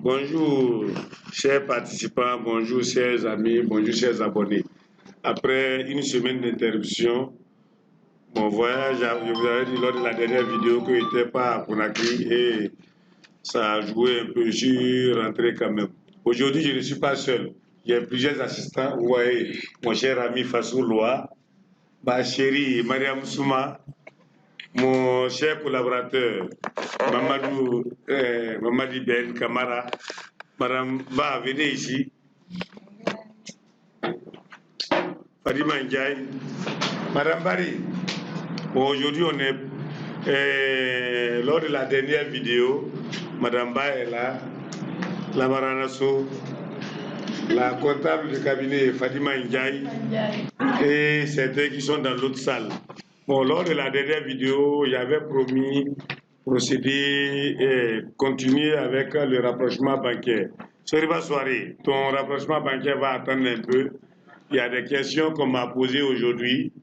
Bonjour, chers participants, bonjour, chers amis, bonjour, chers abonnés. Après une semaine d'interruption, mon voyage, je vous avais dit lors de la dernière vidéo que je n'étais pas à Conakry et ça a joué un peu, je suis rentré quand même. Aujourd'hui, je ne suis pas seul. Il y a plusieurs assistants. Vous voyez, mon cher ami Fassou Loa, ma chérie Mariam Souma, mon cher collaborateur Mamadi Ben Kamara. Madame, venez ici. Fadima Ndiaye. Madame Barry, bon, aujourd'hui on est lors de la dernière vidéo, Madame Ba est là, la Maranasso, la comptable du cabinet Fadima Ndiaye et certains qui sont dans l'autre salle. Bon, lors de la dernière vidéo, j'avais promis procéder et continuer avec le rapprochement bancaire. Soriba Soirée, ton rapprochement bancaire va attendre un peu. Il y a des questions qu'on m'a posées aujourd'hui.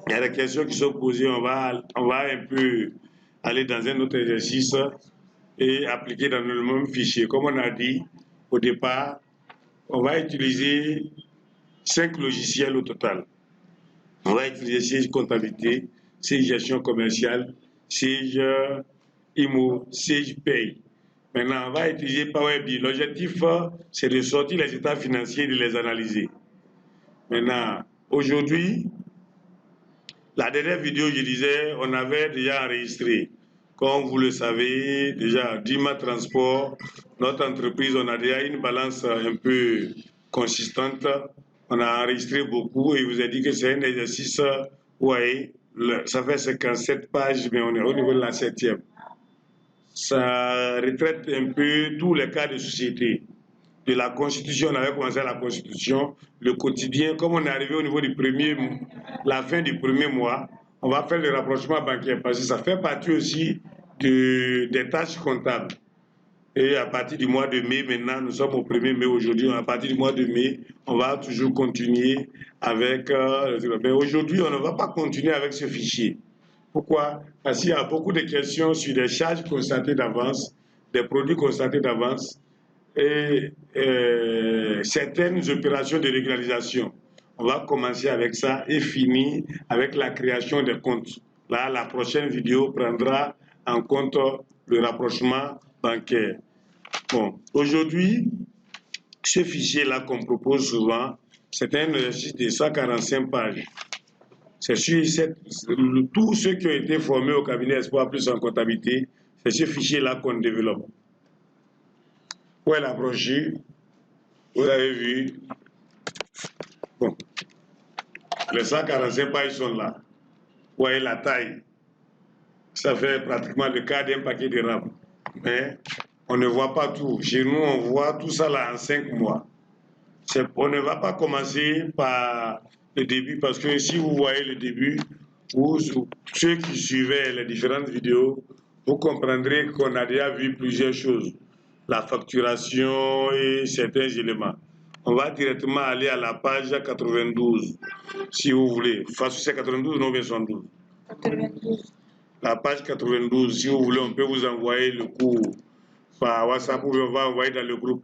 Il y a des questions qui sont posées. On va un peu aller dans un autre exercice et appliquer dans le même fichier. Comme on a dit au départ, on va utiliser 5 logiciels au total. On va utiliser Sage Comptabilité, Sage Gestion Commerciale, Sage IMO, Sage Pay. Maintenant, on va utiliser Power BI. L'objectif, c'est de sortir les états financiers et de les analyser. Maintenant, aujourd'hui, la dernière vidéo, je disais, on avait déjà enregistré. Comme vous le savez, déjà, Dima Transport, notre entreprise, on a déjà une balance un peu consistante. On a enregistré beaucoup et je vous ai dit que c'est un exercice, vous voyez, ça fait 57 pages, mais on est au niveau de la 7e. Ça retraite un peu tous les cas de société. De la Constitution, on avait commencé à la Constitution, le quotidien, comme on est arrivé au niveau du la fin du premier mois, on va faire le rapprochement bancaire parce que ça fait partie aussi des tâches comptables. Et à partir du mois de mai, maintenant, nous sommes au 1er mai aujourd'hui, à partir du mois de mai, on va toujours continuer avec... mais aujourd'hui, on ne va pas continuer avec ce fichier. Pourquoi? Parce qu'il y a beaucoup de questions sur des charges constatées d'avance, des produits constatés d'avance, et certaines opérations de régularisation. On va commencer avec ça et finir avec la création des comptes. Là, la prochaine vidéo prendra en compte le rapprochement bancaire. Bon, aujourd'hui, ce fichier-là qu'on propose souvent, c'est un exercice de 145 pages. C'est sur tous ceux qui ont été formés au cabinet Espoir Plus en comptabilité, c'est ce fichier-là qu'on développe. Où est la brochure? Vous avez vu. Bon. Les 145 pages sont là. Vous voyez la taille. Ça fait pratiquement le quart d'un paquet de rap. Mais on ne voit pas tout. Chez nous, on voit tout ça là en 5 mois. On ne va pas commencer par le début parce que si vous voyez le début, ou ceux qui suivaient les différentes vidéos, vous comprendrez qu'on a déjà vu plusieurs choses. La facturation et certains éléments. On va directement aller à la page 92, si vous voulez. C'est 92, non, bien 112. 92. La page 92, si vous voulez, on peut vous envoyer le cours par WhatsApp ou on va envoyer dans le groupe.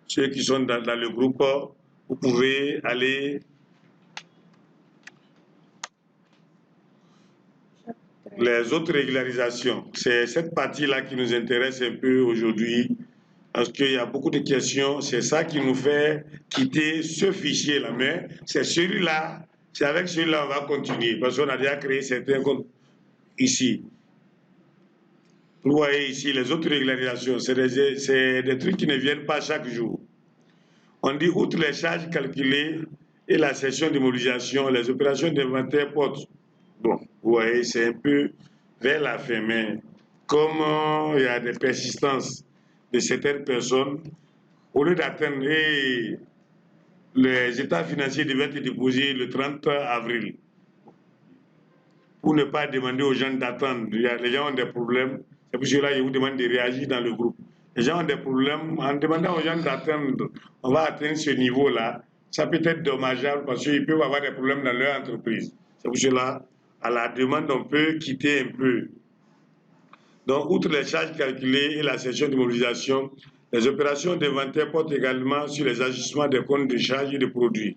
Ceux qui sont dans le groupe, vous pouvez aller. Les autres régularisations, c'est cette partie-là qui nous intéresse un peu aujourd'hui. Parce qu'il y a beaucoup de questions, c'est ça qui nous fait quitter ce fichier-là. Mais c'est celui-là, c'est avec celui-là qu'on va continuer, parce qu'on a déjà créé certains comptes ici. Vous voyez ici, les autres régularisations, c'est des trucs qui ne viennent pas chaque jour. On dit, outre les charges calculées et la session d'immobilisation, les opérations d'inventaire portent. Bon, vous voyez, c'est un peu vers la fin, mais comme il y a des persistances de certaines personnes, au lieu d'atteindre les états financiers devaient être déposés le 30 avril. Pour ne pas demander aux gens d'attendre, les gens ont des problèmes, c'est pour cela que je vous demande de réagir dans le groupe. Les gens ont des problèmes, en demandant aux gens d'attendre, on va atteindre ce niveau-là, ça peut être dommageable parce qu'ils peuvent avoir des problèmes dans leur entreprise. C'est pour cela, à la demande, on peut quitter un peu. Donc, outre les charges calculées et la session de mobilisation, Les opérations d'inventaire portent également sur les ajustements des comptes de charges et de produits.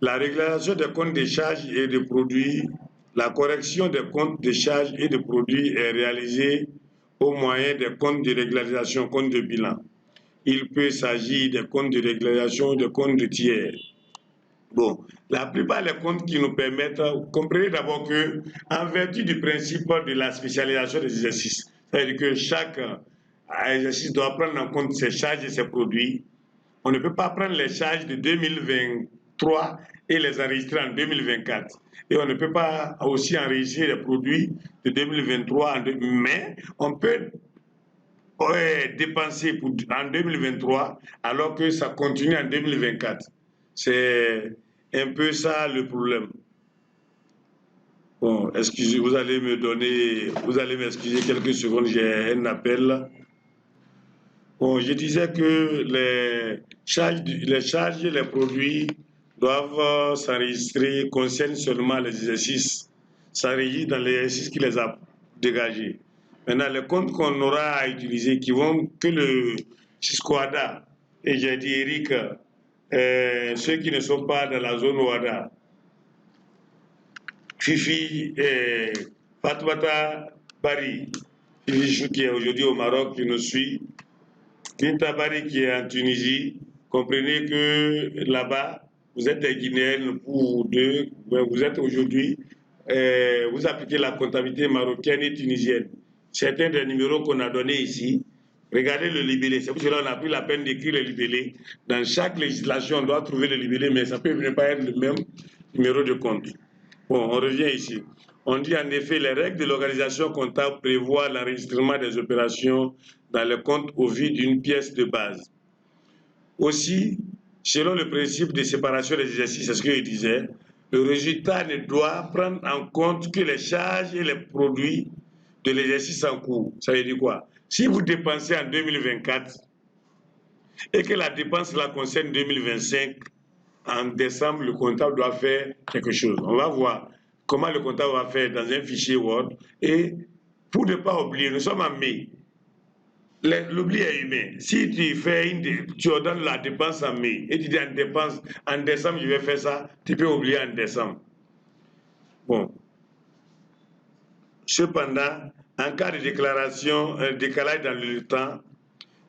La régularisation des comptes de charges et de produits, la correction des comptes de charges et de produits est réalisée au moyen des comptes de régularisation, comptes de bilan. Il peut s'agir des comptes de régularisation ou des comptes de tiers. Bon, la plupart des comptes qui nous permettent, comprenez d'abord que, en vertu du principe de la spécialisation des exercices, c'est-à-dire que chaque exercice doit prendre en compte ses charges et ses produits, on ne peut pas prendre les charges de 2023 et les enregistrer en 2024. Et on ne peut pas aussi enregistrer les produits de 2023, mais on peut dépenser en 2023 alors que ça continue en 2024. C'est un peu ça le problème. Bon, excusez, vous allez m'excuser quelques secondes, j'ai un appel. Bon, je disais que les charges et les produits doivent s'enregistrer, concernent seulement les exercices, s'enregistrer dans les exercices qui les a dégagés. Maintenant, les comptes qu'on aura à utiliser, qui vont que le Sisquada, et j'ai dit Eric, ceux qui ne sont pas dans la zone Ouada, Fifi, Fatoumata Bari, Fifi qui est aujourd'hui au Maroc, qui nous suit, Binta Bari qui est en Tunisie, comprenez que là-bas, vous êtes des Guinéens pour deux, vous êtes aujourd'hui, vous appliquez la comptabilité marocaine et tunisienne. Certains des numéros qu'on a donnés ici, regardez le libellé. C'est pour cela qu'on a pris la peine d'écrire le libellé. Dans chaque législation, on doit trouver le libellé, mais ça peut ne pas être le même numéro de compte. Bon, on revient ici. On dit en effet, les règles de l'organisation comptable prévoient l'enregistrement des opérations dans le compte au vu d'une pièce de base. Aussi, selon le principe de séparation des exercices, c'est ce que je disais, le résultat ne doit prendre en compte que les charges et les produits de l'exercice en cours. Ça veut dire quoi? Si vous dépensez en 2024 et que la dépense la concerne 2025, en décembre, le comptable doit faire quelque chose. On va voir comment le comptable va faire dans un fichier Word. Et pour ne pas oublier, nous sommes en mai. L'oubli est humain. Si tu ordonnes la dépense en mai et tu dis en décembre, je vais faire ça, tu peux oublier en décembre. Bon. Cependant, en cas de déclaration, un décalage dans le temps,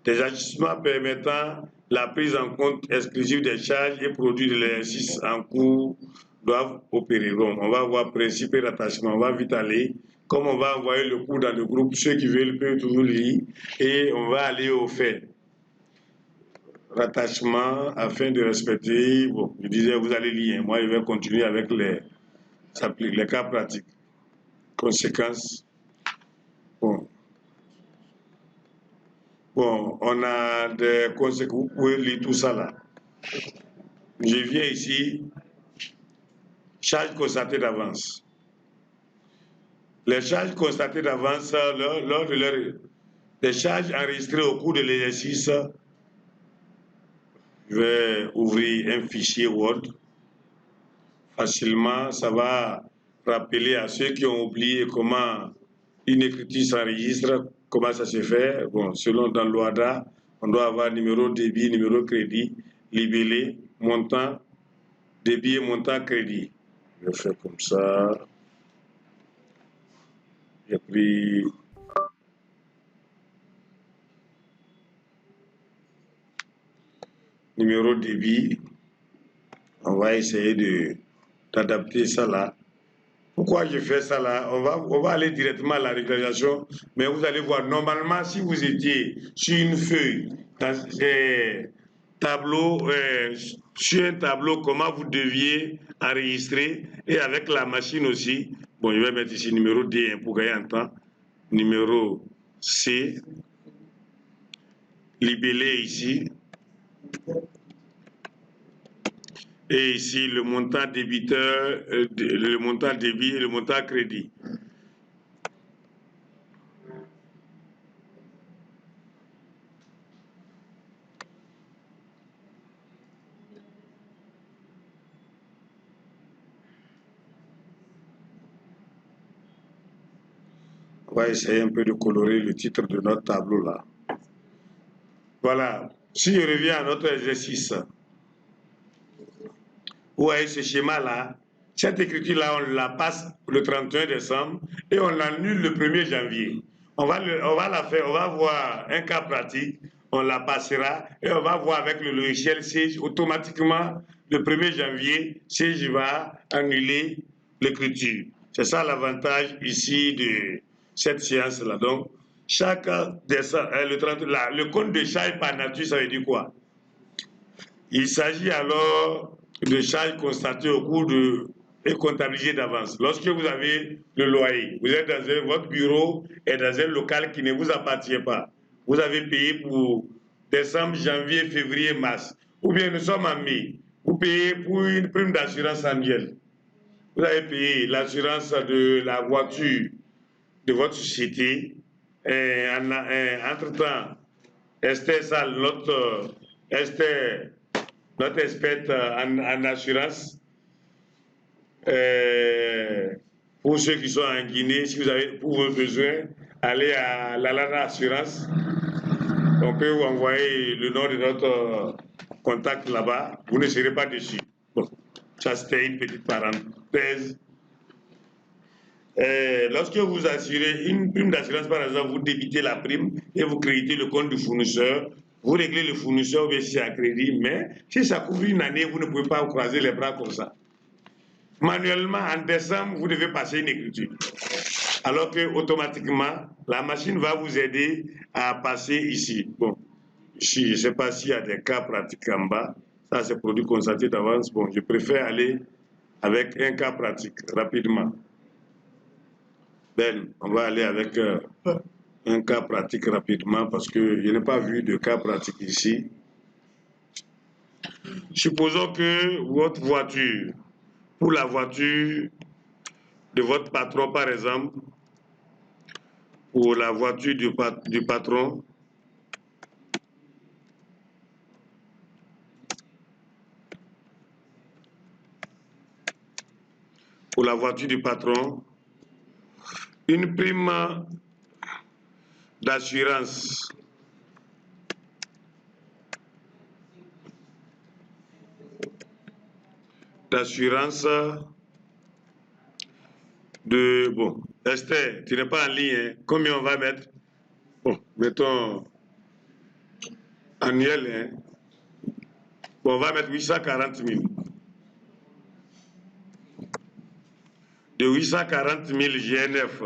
des ajustements permettant la prise en compte exclusive des charges et produits de l'exercice en cours doivent opérer. Bon, on va voir principe et rattachement, on va vite aller. Comme on va envoyer le cours dans le groupe, ceux qui veulent peuvent toujours lire et on va aller au fait. Rattachement afin de respecter, bon, je disais vous allez lire, moi je vais continuer avec les cas pratiques. Conséquences. Bon. Bon, on a des conséquences, vous pouvez lire tout ça là. Je viens ici, charges constatées d'avance. Les charges constatées d'avance, lors de les charges enregistrées au cours de l'exercice, je vais ouvrir un fichier Word. Facilement, ça va rappeler à ceux qui ont oublié comment une écriture s'enregistre, comment ça se fait. Bon, selon dans l'OADA, on doit avoir numéro débit, numéro crédit, libellé, montant, débit et montant crédit. Je fais comme ça. J'ai pris numéro débit. On va essayer d'adapter ça là. Pourquoi je fais ça là? On va aller directement à la régularisation, mais vous allez voir, normalement, si vous étiez sur une feuille, sur un tableau, comment vous deviez enregistrer, et avec la machine aussi, bon, je vais mettre ici numéro D pour gagner un temps, numéro C, libellé ici, et ici le montant débiteur, le montant débit et le montant crédit. On va essayer un peu de colorer le titre de notre tableau là. Voilà. Si je reviens à notre exercice, vous voyez ce schéma-là, cette écriture-là, on la passe le 31 décembre et on l'annule le 1er janvier. On va la faire, on va voir un cas pratique, on la passera et on va voir avec le logiciel Sage automatiquement le 1er janvier, Sage va annuler l'écriture. C'est ça l'avantage ici de cette séance-là. Donc, chaque décembre, le compte de charge par nature, ça veut dire quoi? Il s'agit alors de charges constatées au cours de et comptabilisées d'avance. Lorsque vous avez le loyer, vous êtes dans votre bureau est dans un local qui ne vous appartient pas. Vous avez payé pour décembre, janvier, février, mars. Ou bien nous sommes en mai. Vous payez pour une prime d'assurance annuelle. Vous avez payé l'assurance de la voiture de votre société. Entre-temps, Esther Sall, notre experte en assurance, pour ceux qui sont en Guinée, si vous avez pour vos besoins, allez à l'Alana Assurance. On peut vous envoyer le nom de notre contact là-bas. Vous ne serez pas déçus. Bon, ça c'était une petite parenthèse. Lorsque vous assurez une prime d'assurance, par exemple, vous débitez la prime et vous créditez le compte du fournisseur. Vous réglez le fournisseur ou bien si c'est à crédit, mais si ça couvre une année, vous ne pouvez pas croiser les bras comme ça. Manuellement, en décembre, vous devez passer une écriture. Alors que automatiquement, la machine va vous aider à passer ici. Bon, ici, je ne sais pas s'il y a des cas pratiques en bas. Ça, c'est produit constaté d'avance. Bon, je préfère aller avec un cas pratique rapidement. Ben, on va aller avec un cas pratique rapidement parce que je n'ai pas vu de cas pratique ici. Supposons que votre voiture, pour la voiture de votre patron par exemple, pour la voiture du patron, une prime d'assurance de, bon, Esther, tu n'es pas en ligne, hein? Combien on va mettre? Bon, mettons annuel, hein? Bon, on va mettre 840 000. De 840 000 GNF.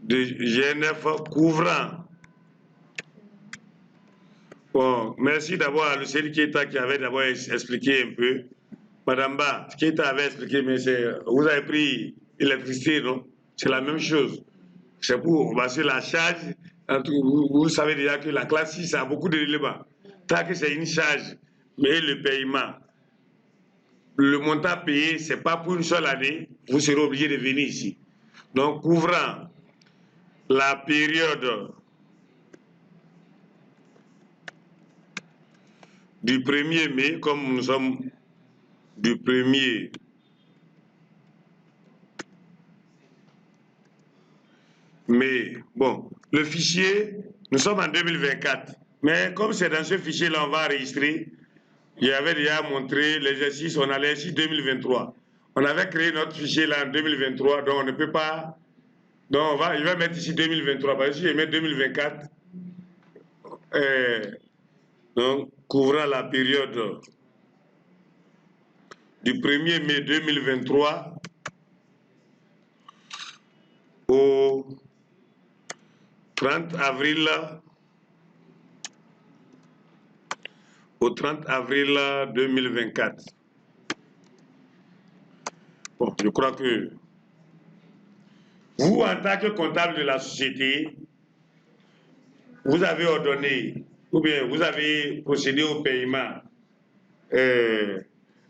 De GNF couvrant. Bon, merci d'abord à Lucien Keita qui avait d'abord expliqué un peu. Madame Ba, Keita avait expliqué, mais vous avez pris l'électricité, non? C'est la même chose. C'est pour, parce que la charge, vous savez déjà que la classe 6 a beaucoup d'éléments. Tant que c'est une charge, mais le paiement, le montant payé, ce n'est pas pour une seule année, vous serez obligé de venir ici. Donc, couvrant la période du 1er mai, comme nous sommes du 1er mai, bon, le fichier, nous sommes en 2024, mais comme c'est dans ce fichier-là, on va enregistrer. J'avais déjà montré l'exercice, on allait ici 2023. On avait créé notre fichier là en 2023, donc on ne peut pas. Donc je vais mettre ici 2023, parce que si je mets 2024, donc couvrant la période du 1er mai 2023 au 30 avril 2024. Bon, je crois que vous, en tant que comptable de la société, vous avez ordonné, ou bien vous avez procédé au paiement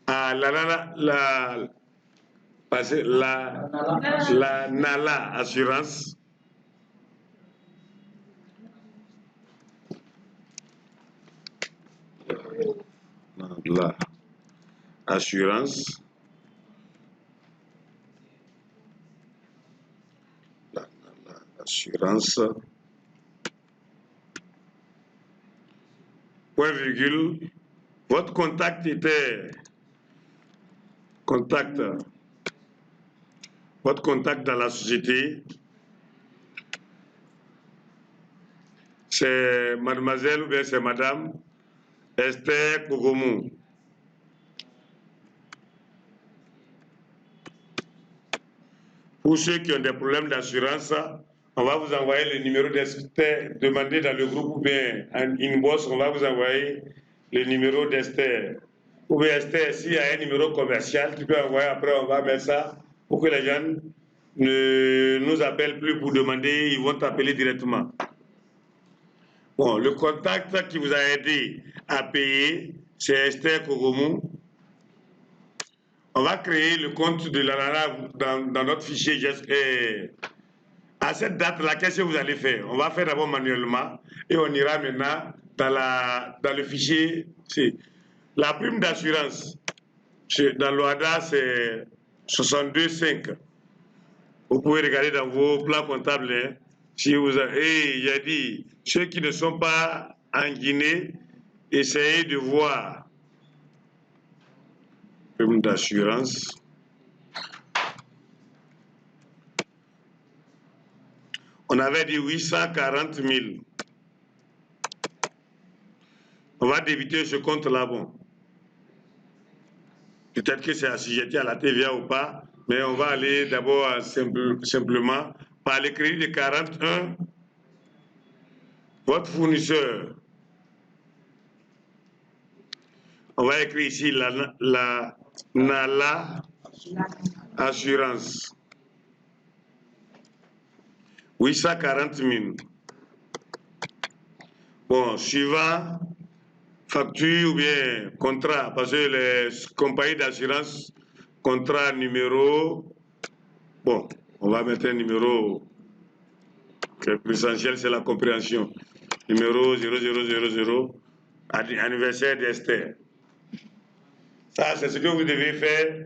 à la NALA Assurance. La assurance. Assurance point virgule. Votre contact était votre contact dans la société, c'est mademoiselle ou bien c'est madame Esther Kogomou. Pour ceux qui ont des problèmes d'assurance, on va vous envoyer le numéro d'Esther, demandez dans le groupe ou bien en inbox, on va vous envoyer le numéro d'Esther. Ou bien Esther, s'il y a un numéro commercial, tu peux envoyer après, on va mettre ça pour que les gens ne nous appellent plus pour demander, ils vont t'appeler directement. Bon, le contact qui vous a aidé à payer, c'est Esther Kogomou. On va créer le compte de l'ANANA dans notre fichier. À cette date-là, qu'est-ce que vous allez faire? On va faire d'abord manuellement et on ira maintenant dans le fichier. La prime d'assurance, dans l'OADA, c'est 62,5. Vous pouvez regarder dans vos plans comptables. Hein, si vous avez, il y a dit, ceux qui ne sont pas en Guinée, essayez de voir. Prime d'assurance. On avait dit 840 000. On va débiter ce compte-là. Bon. Peut-être que c'est assujetti à la TVA ou pas, mais on va aller d'abord simplement par le crédit de 41. Votre fournisseur. On va écrire ici la NALA Assurance. 840 000. Bon, suivant, facture ou bien contrat, parce que les compagnies d'assurance, contrat numéro, bon, on va mettre un numéro, l'essentiel c'est la compréhension. Numéro 0000, anniversaire d'Esther. Ça, c'est ce que vous devez faire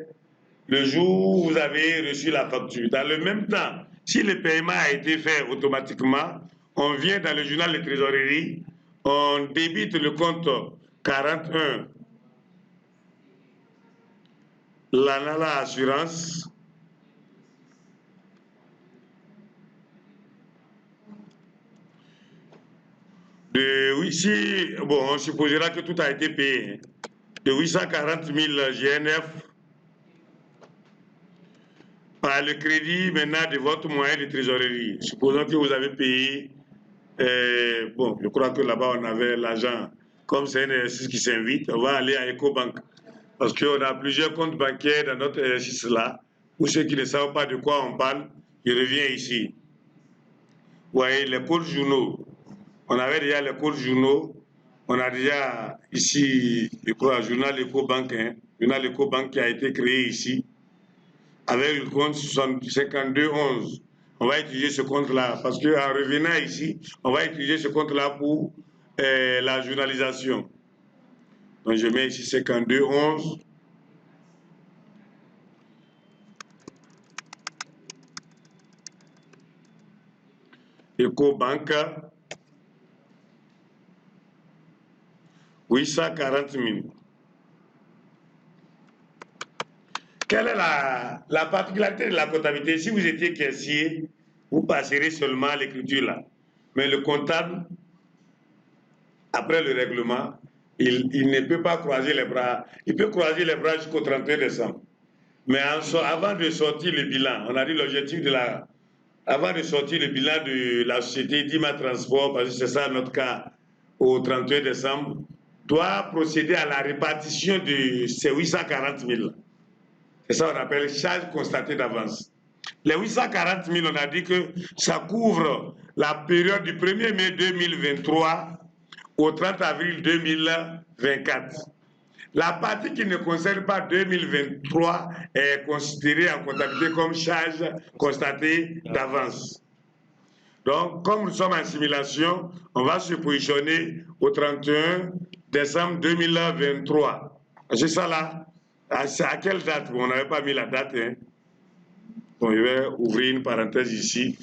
le jour où vous avez reçu la facture. Dans le même temps, si le paiement a été fait automatiquement, on vient dans le journal de trésorerie, on débite le compte 41, l'ANALA Assurance, bon, on supposera que tout a été payé, de 840 000 GNF, par le crédit maintenant de votre moyen de trésorerie. Supposons que vous avez payé, bon, je crois que là-bas on avait l'argent, comme c'est un exercice qui s'invite, on va aller à EcoBank, parce qu'on a plusieurs comptes bancaires dans notre exercice là. Pour ceux qui ne savent pas de quoi on parle, je reviens ici. Vous voyez, les cours journaux, on avait déjà les cours journaux, on a déjà ici, je crois, journal EcoBank, hein, journal EcoBank qui a été créé ici, avec le compte 5211. On va utiliser ce compte-là, parce qu'en revenant ici, on va utiliser ce compte-là pour la journalisation. Donc je mets ici 5211. EcoBank, 840 000. Quelle est la particularité de la comptabilité? Si vous étiez caissier, vous passerez seulement l'écriture là. Mais le comptable, après le règlement, il ne peut pas croiser les bras. Il peut croiser les bras jusqu'au 31 décembre. Mais avant de sortir le bilan, on a dit l'objectif de la... Avant de sortir le bilan de la société Dima Transport, parce que c'est ça notre cas, au 31 décembre, doit procéder à la répartition de ces 840 000. C'est ça qu'on appelle charge constatée d'avance. Les 840 000, on a dit que ça couvre la période du 1er mai 2023 au 30 avril 2024. La partie qui ne concerne pas 2023 est considérée en comptabilité comme charge constatée d'avance. Donc, comme nous sommes en simulation, on va se positionner au 31 décembre 2023. C'est ça là. C'est à quelle date? On n'avait pas mis la date. Hein. Bon, je vais ouvrir une parenthèse ici.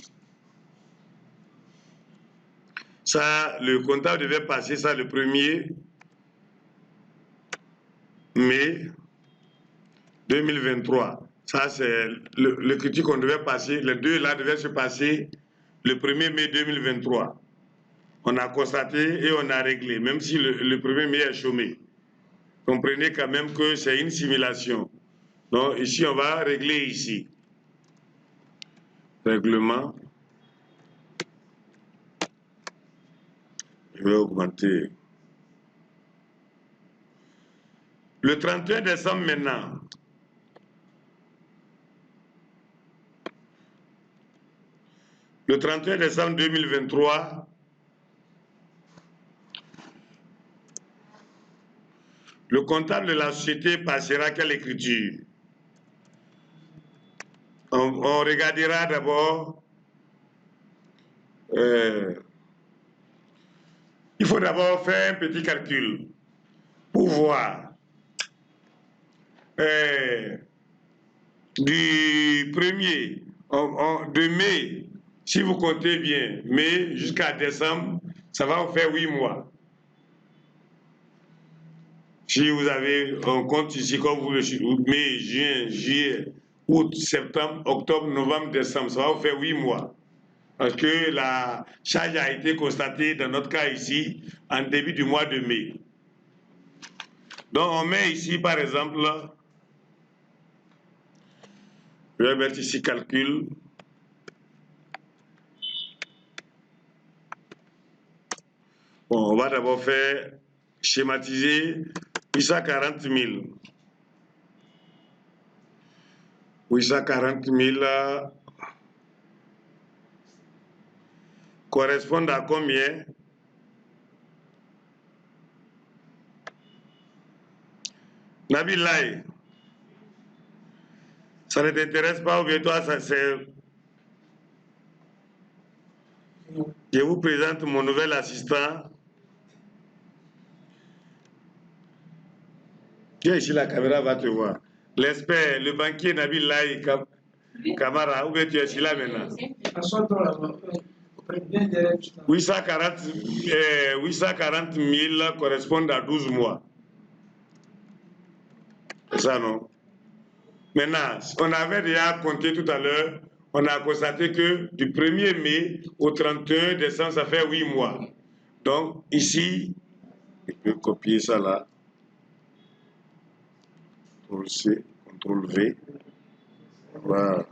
Ça, le comptable devait passer ça le 1er mai 2023. Ça, c'est le critique qu'on devait passer. Les deux là devaient se passer le 1er mai 2023. On a constaté et on a réglé, même si le 1er mai est chômé. Comprenez quand même que c'est une simulation. Donc ici, on va régler ici. Règlement. Je vais augmenter. Le 31 décembre maintenant. Le 31 décembre 2023, le comptable de la société passera quelle écriture? On regardera d'abord, il faut d'abord faire un petit calcul pour voir du 1er de mai, si vous comptez bien, mai jusqu'à décembre, ça va vous faire 8 mois. Si vous avez un compte ici, comme vous le mai, juin, juillet, août, septembre, octobre, novembre, décembre, ça va vous faire 8 mois. Parce que la charge a été constatée dans notre cas ici en début du mois de mai. Donc on met ici par exemple, je vais mettre ici calcul. Bon, on va d'abord faire schématiser 840 000. 840 000 correspondent à combien? Nabilaï, ça ne t'intéresse pas ou bien toi, ça c'est... Je vous présente mon nouvel assistant. Viens ici, la caméra va te voir. L'expert, le banquier Nabil Laï Kamara, où es-tu ici là maintenant? 840 000 correspondent à 12 mois. C'est ça, non? Maintenant, on avait déjà compté tout à l'heure, on a constaté que du 1er mai au 31 décembre, ça fait 8 mois. Donc, ici, je peux copier ça là. CTRL-C, CTRL-V. Voilà.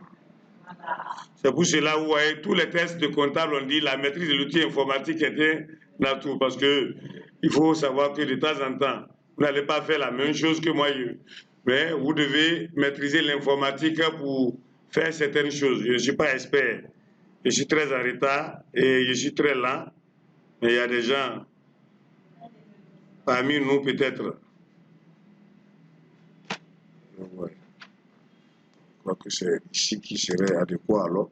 C'est pour cela où vous voyez tous les tests de comptable, on dit la maîtrise de l'outil informatique était dans tout. Parce que il faut savoir que de temps en temps, vous n'allez pas faire la même chose que moi. Mais vous devez maîtriser l'informatique pour faire certaines choses. Je ne suis pas expert. Je suis très en retard et je suis très lent. Mais il y a des gens parmi nous peut-être. Ouais. Je crois que c'est ici qui serait adéquat alors.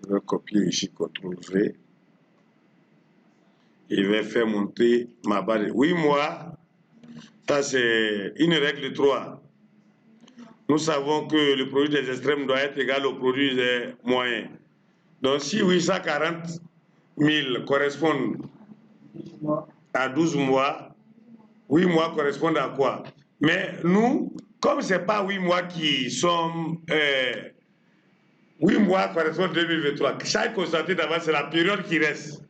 Je vais copier ici CTRL-V. Et je vais faire monter ma barre. Oui, moi, ça c'est une règle 3. Nous savons que le produit des extrêmes doit être égal au produit des moyens. Donc si 840 000 correspondent à 12 mois, 8 mois correspondent à quoi? Mais nous, comme ce n'est pas 8 mois qui sont... 8 mois correspondent à 2023. Chaque constaté d'avant, c'est la période qui reste.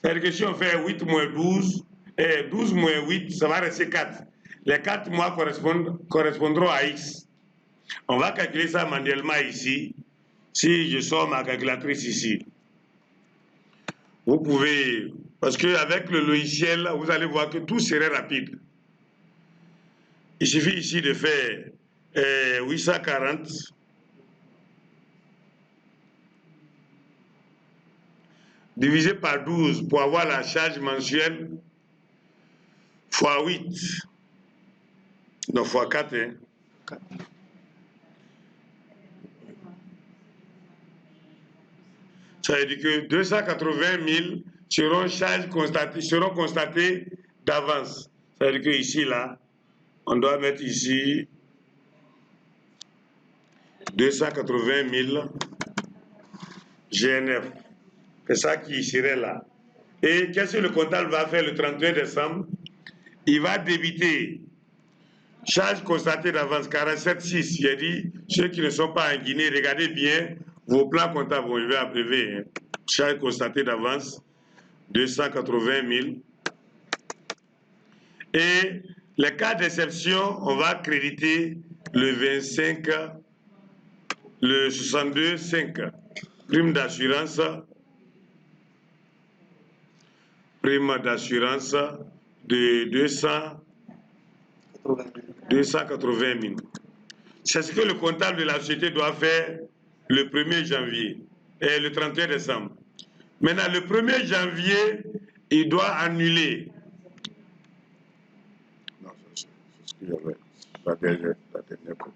C'est-à-dire que si on fait 8 moins 12, 12 moins 8, ça va rester 4. Les 4 mois correspondront à X. On va calculer ça manuellement ici. Si je sors ma calculatrice ici, vous pouvez, parce qu'avec le logiciel, vous allez voir que tout serait rapide. Il suffit ici de faire 840 divisé par 12 pour avoir la charge mensuelle fois 8. Non, fois 4. Hein. 4. Ça veut dire que 280 000 seront constatés d'avance. Ça veut dire que ici, là, on doit mettre ici 280 000 GNF. C'est ça qui serait là. Et qu'est-ce que le comptable va faire le 31 décembre? Il va débiter Charges constatées d'avance, 47,6. Il a dit, ceux qui ne sont pas en Guinée, regardez bien vos plans comptables, je vais abbrévier. Hein. Charges constatées d'avance, 280 000. Et les cas d'exception, on va créditer le 25, le 62, 5. Prime d'assurance de 280 000. C'est ce que le comptable de la société doit faire le 1er janvier et le 31 décembre. Maintenant, le 1er janvier, il doit annuler. Non, c'est ce que j'avais, la dernière copie.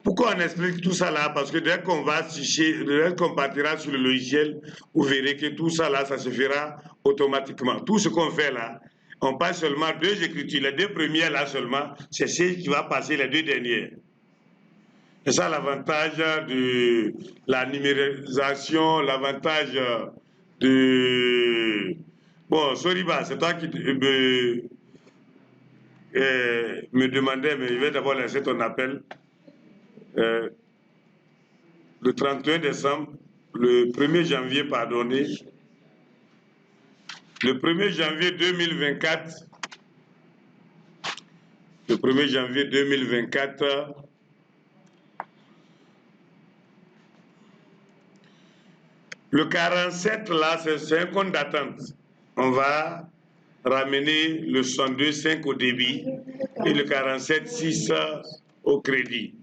Pourquoi on explique tout ça là? Parce que dès qu'on va dès qu'on partira sur le logiciel, vous verrez que tout ça là, ça se fera automatiquement. Tout ce qu'on fait là, on passe seulement 2 écritures. Les 2 premières là seulement, c'est ce qui va passer les 2 dernières. C'est ça l'avantage de la numérisation, l'avantage de... Bon, Soriba, c'est toi qui me demandais, mais je vais d'abord laisser ton appel. Le 31 décembre, le 1er janvier, pardonnez, le 1er janvier 2024, le 1er janvier 2024, le 47 là, c'est un compte d'attente. On va ramener le 62,5 au débit et le 47,6 au crédit.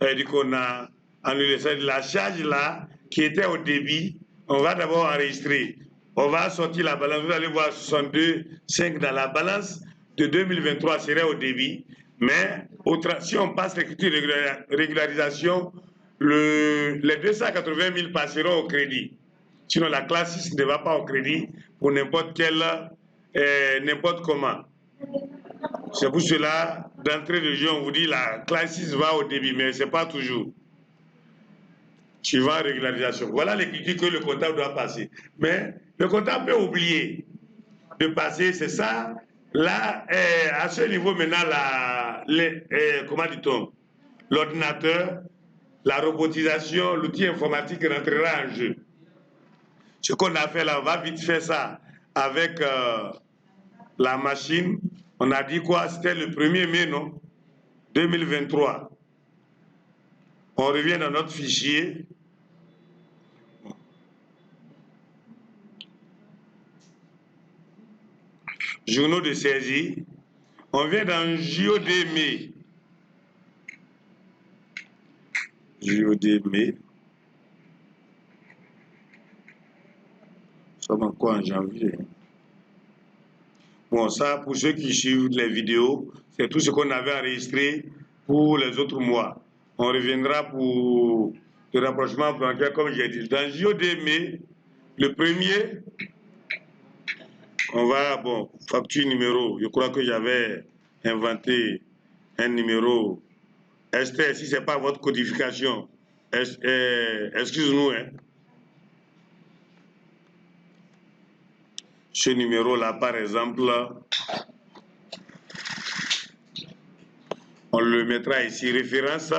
C'est-à-dire qu'on a annulé ça. La charge là, qui était au débit, on va d'abord enregistrer. On va sortir la balance. Vous allez voir 62,5 dans la balance de 2023 serait au débit. Mais si on passe l'écriture de régularisation, les 280 000 passeront au crédit. Sinon, la classe 6 ne va pas au crédit pour n'importe comment. C'est pour cela, d'entrée de jeu, on vous dit la classe 6 va au débit, mais ce n'est pas toujours. Suivant la régularisation. Voilà l'écriture que le comptable doit passer. Mais le comptable peut oublier de passer, c'est ça. Là, à ce niveau maintenant, comment dit-on, l'ordinateur, la robotisation, l'outil informatique rentrera en jeu. Ce qu'on a fait là, on va vite faire ça avec la machine. On a dit quoi? C'était le 1er mai, non? 2023. On revient dans notre fichier. Journaux de saisie. On vient dans JOD mai. JOD mai. Nous sommes encore en janvier. Bon, ça, pour ceux qui suivent les vidéos, c'est tout ce qu'on avait enregistré pour les autres mois. On reviendra pour le rapprochement bancaire, comme j'ai dit. Dans JOD mai, le 1er, on va, bon, facture numéro. Je crois que j'avais inventé un numéro. Esther, si ce n'est pas votre codification, excuse-nous, hein. Ce numéro-là, par exemple, on le mettra ici. Référence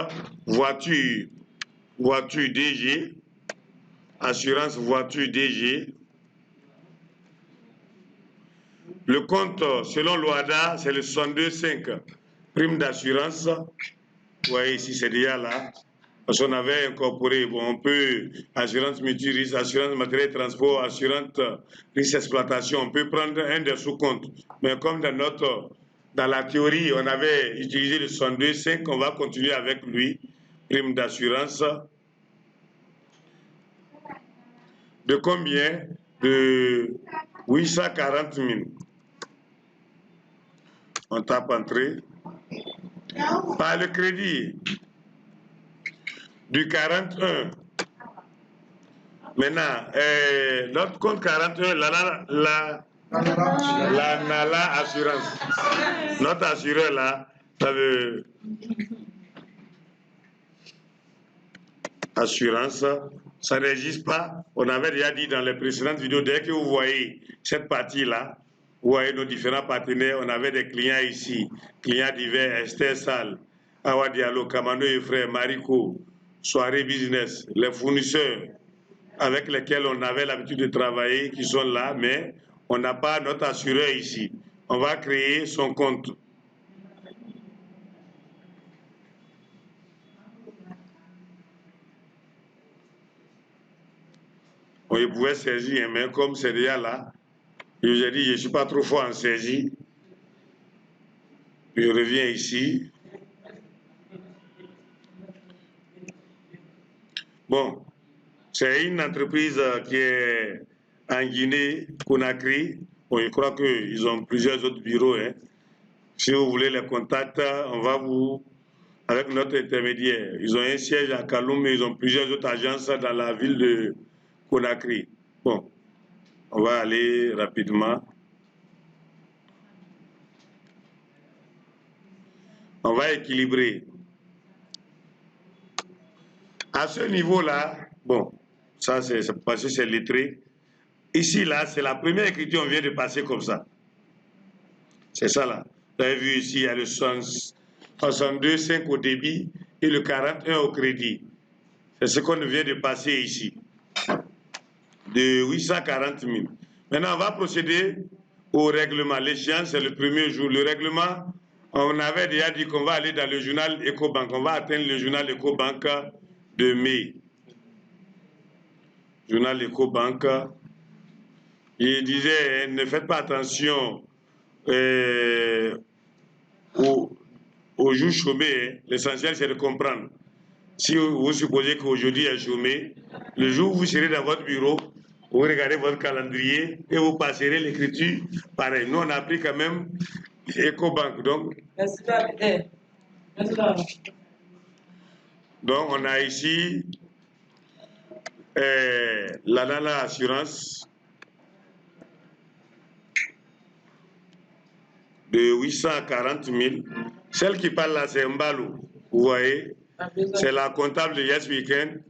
voiture DG, assurance voiture DG. Le compte, selon l'OADA, c'est le 62,5. Prime d'assurance. Vous voyez ici, c'est déjà là. Parce qu'on avait incorporé, bon, on peut, assurance multirisque, assurance matériel transport, assurance risque exploitation, on peut prendre un des sous-comptes. Mais comme dans la théorie, on avait utilisé le 62,5, on va continuer avec lui. Prime d'assurance. De combien? De 840 000. On tape entrée. Par le crédit du 41. Maintenant, notre compte 41, la Nala Assurance. Notre assureur là, ça veut assurance, ça n'existe pas. On avait déjà dit dans les précédentes vidéos, dès que vous voyez cette partie-là, Vous voyez nos différents partenaires. On avait des clients ici, clients divers, Esther Sal, Awa Diallo, Kamano et Frères, Mariko, Soirée Business, les fournisseurs avec lesquels on avait l'habitude de travailler qui sont là, mais on n'a pas notre assureur ici. On va créer son compte. On pouvait saisir, mais comme c'est déjà là, je dit, je ne suis pas trop fort en saisie. Je reviens ici. Bon, c'est une entreprise qui est en Guinée, Conakry. Bon, je crois qu'ils ont plusieurs autres bureaux. Hein. Si vous voulez les contacts, on va vous, avec notre intermédiaire. Ils ont un siège à Kaloum, mais ils ont plusieurs autres agences dans la ville de Conakry. Bon, on va aller rapidement. On va équilibrer. À ce niveau-là, bon, ça c'est parce que c'est lettré. Ici, là, c'est la première écriture, on vient de passer comme ça. C'est ça, là. Vous avez vu ici, il y a le 62,5 au débit et le 41 au crédit. C'est ce qu'on vient de passer ici. De 840 000. Maintenant, on va procéder au règlement. L'échéance, c'est le premier jour. Le règlement, on avait déjà dit qu'on va aller dans le journal EcoBank. On va atteindre le journal EcoBank de mai. Journal EcoBank. Il disait, ne faites pas attention aux jours chômés. L'essentiel, c'est de comprendre. Si vous supposez qu'aujourd'hui est chômé, le jour où vous serez dans votre bureau, vous regardez votre calendrier et vous passerez l'écriture pareil. Nous, on a pris quand même EcoBank. Donc, on a ici la assurance de 840 000. Celle qui parle là, c'est Mbalou. Vous voyez, c'est la comptable de Yes Weekend.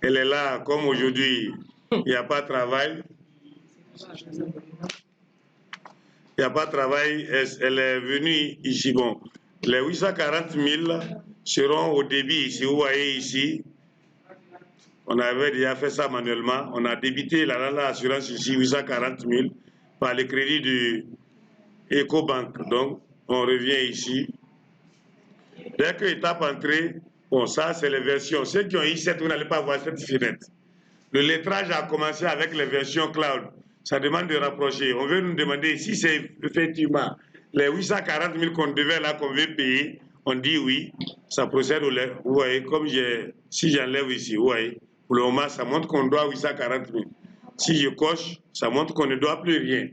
Elle est là, comme aujourd'hui, il n'y a pas de travail. Il n'y a pas de travail, elle est venue ici. Bon, les 840 000 seront au débit ici. Vous voyez ici, on avait déjà fait ça manuellement. On a débité l'assurance ici, 840 000, par le crédit du EcoBank. Donc, on revient ici. Dès que étape entrée, bon, ça, c'est les versions. Ceux qui ont I7, vous n'allez pas voir cette fenêtre. Le lettrage a commencé avec les versions cloud. Ça demande de rapprocher. On veut nous demander si c'est effectivement les 840 000 qu'on devait là, qu'on veut payer. On dit oui, ça procède au lait. Vous voyez, comme si j'enlève ici, vous voyez, pour le moment, ça montre qu'on doit 840 000. Si je coche, ça montre qu'on ne doit plus rien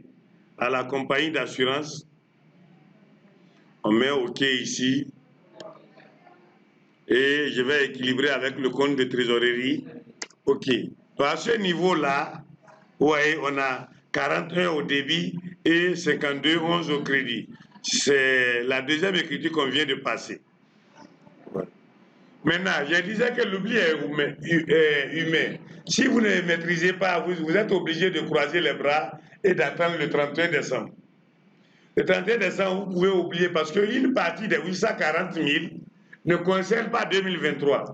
à la compagnie d'assurance. On met OK ici. Et je vais équilibrer avec le compte de trésorerie. OK. Donc à ce niveau-là, vous voyez, on a 41 au débit et 52,11 au crédit. C'est la deuxième écriture qu'on vient de passer. Ouais. Maintenant, je disais que l'oubli est humain. Si vous ne maîtrisez pas, vous êtes obligé de croiser les bras et d'attendre le 31 décembre. Le 31 décembre, vous pouvez oublier parce qu'une partie des 840 000 ne concerne pas 2023.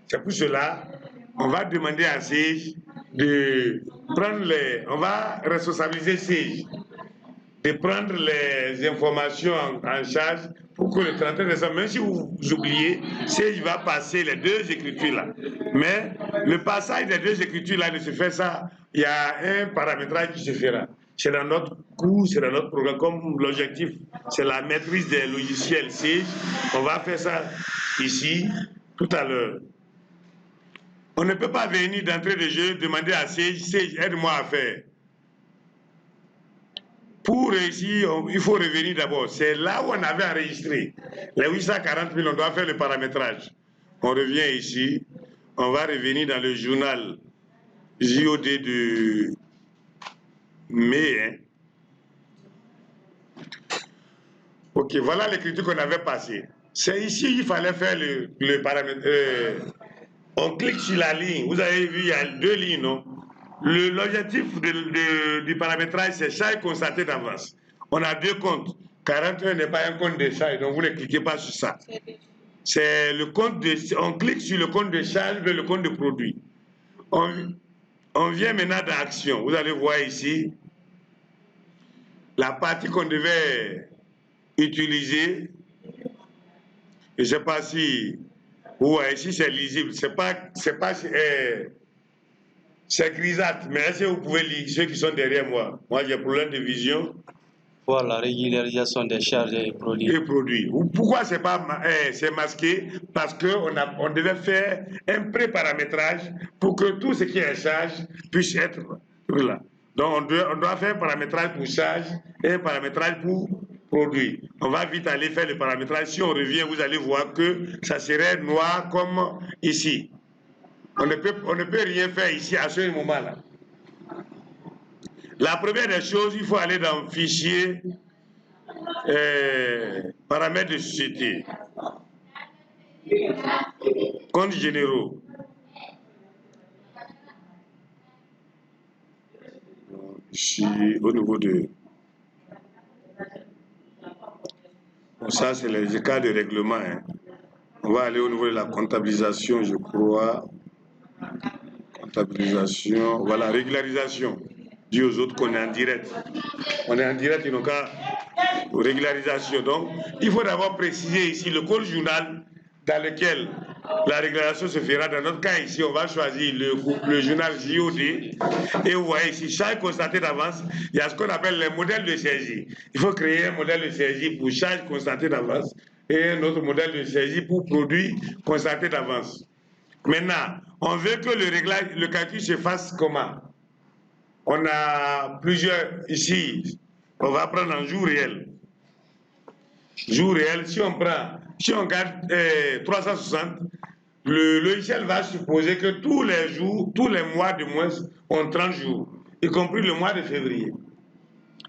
C'est pour cela on va demander à SEJ de prendre on va responsabiliser SEJ de prendre les informations en charge pour que le 31 décembre, même si vous oubliez, SEJ va passer les deux écritures-là. Mais le passage des deux écritures-là ne se fait ça, il y a un paramétrage qui se fera. C'est dans notre cours, c'est dans notre programme, comme l'objectif, c'est la maîtrise des logiciels SEJ. On va faire ça ici, tout à l'heure. On ne peut pas venir d'entrée de jeu demander à SEJ, aide-moi à faire. Pour réussir, il faut revenir d'abord. C'est là où on avait enregistré. Les 840 000, on doit faire le paramétrage. On revient ici. On va revenir dans le journal JOD de mai. Hein. OK, voilà l'écriture qu'on avait passée. C'est ici qu'il fallait faire le paramètre. On clique sur la ligne. Vous avez vu, il y a deux lignes, non? L'objectif du paramétrage, c'est charge constatée d'avance. On a deux comptes. 41 n'est pas un compte de charge, donc vous ne cliquez pas sur ça. C'est le compte on clique sur le compte de charge vers le compte de produit. On vient maintenant dans Action. Vous allez voir ici la partie qu'on devait utiliser. Je ne sais pas si vous voyez ici, c'est lisible. C'est grisâtre, mais est-ce que vous pouvez lire ceux qui sont derrière moi? Moi, j'ai problème de vision. Pour la régularisation des charges et produits. Pourquoi c'est masqué? Parce qu'on devait faire un pré-paramétrage pour que tout ce qui est charge puisse être là. Donc on doit faire un paramétrage pour charge et un paramétrage pour produit. On va vite aller faire le paramétrage. Si on revient, vous allez voir que ça serait noir comme ici. On ne peut rien faire ici à ce moment-là. La première des choses, il faut aller dans le fichier paramètres de société, comptes généraux. Ici, au niveau de... Bon, ça, c'est les cas de règlement. Hein. On va aller au niveau de la comptabilisation, je crois. Comptabilisation, voilà, régularisation. Dit aux autres qu'on est en direct. On est en direct, ils n'ont qu'à régularisation. Donc, il faut d'abord préciser ici le code journal dans lequel la régularisation se fera. Dans notre cas ici, on va choisir le journal JOD. Et vous voyez ici, charge constatée d'avance, il y a ce qu'on appelle les modèles de saisie. Il faut créer un modèle de saisie pour charge constatée d'avance et un autre modèle de saisie pour produit constaté d'avance. Maintenant, on veut que le calcul se fasse comment? On a plusieurs ici. On va prendre en jour réel. Jour réel, si on garde 360, le logiciel va supposer que tous les jours, tous les mois de moins ont 30 jours, y compris le mois de février.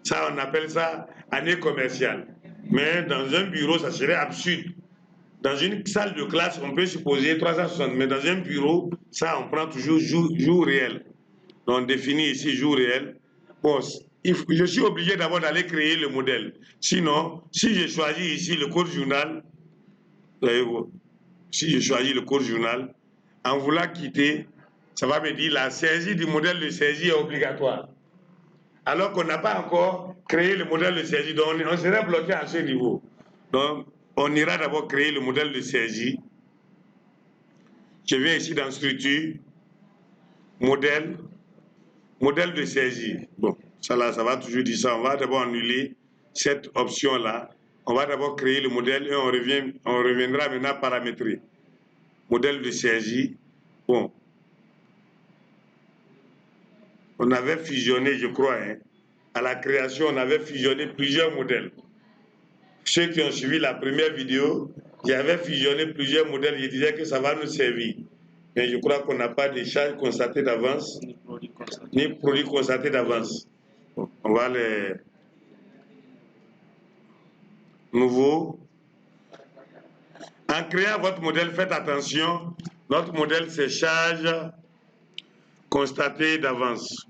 Ça, on appelle ça année commerciale. Mais dans un bureau, ça serait absurde. Dans une salle de classe, on peut supposer 360, mais dans un bureau, ça, on prend toujours jour réel. Donc, on définit ici jour réel. Bon, je suis obligé d'abord d'aller créer le modèle. Sinon, si je choisis ici le code journal, si je choisis le code journal, en voulant quitter, ça va me dire la saisie du modèle de saisie est obligatoire. Alors qu'on n'a pas encore créé le modèle de saisie, donc on serait bloqué à ce niveau. Donc, on ira d'abord créer le modèle de saisie. Je viens ici dans structure, modèle de saisie. Bon, ça là, ça va toujours dire ça. On va d'abord annuler cette option-là. On va d'abord créer le modèle et on reviendra maintenant paramétrer. Modèle de saisie. Bon. On avait fusionné, je crois, hein, à la création, on avait fusionné plusieurs modèles. Ceux qui ont suivi la première vidéo, j'avais fusionné plusieurs modèles, je disais que ça va nous servir. Mais je crois qu'on n'a pas de charges constatées d'avance, ni produits constatés d'avance. Bon, on va les... Nouveau. En créant votre modèle, faites attention, notre modèle c'est charges constatées d'avance.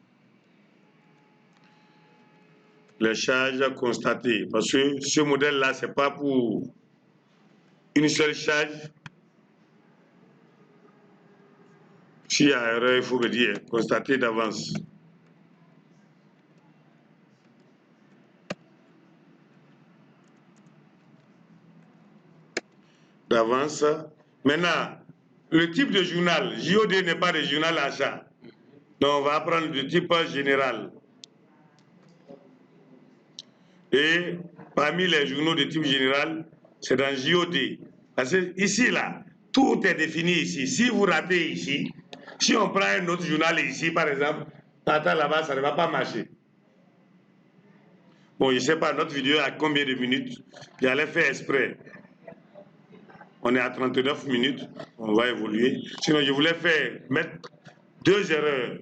Les charges constatées. Parce que ce modèle-là, ce n'est pas pour une seule charge. S'il y a erreur, il faut me dire, constater d'avance. D'avance. Maintenant, le type de journal, JOD n'est pas de journal achat. Donc, on va prendre le type général. Et parmi les journaux de type général, c'est dans JOD. Parce que ici, là, tout est défini ici. Si vous ratez ici, si on prend un autre journal ici, par exemple, là-bas, ça ne va pas marcher. Bon, je ne sais pas, notre vidéo a combien de minutes? J'allais faire exprès. On est à 39 minutes, on va évoluer. Sinon, je voulais mettre 2 erreurs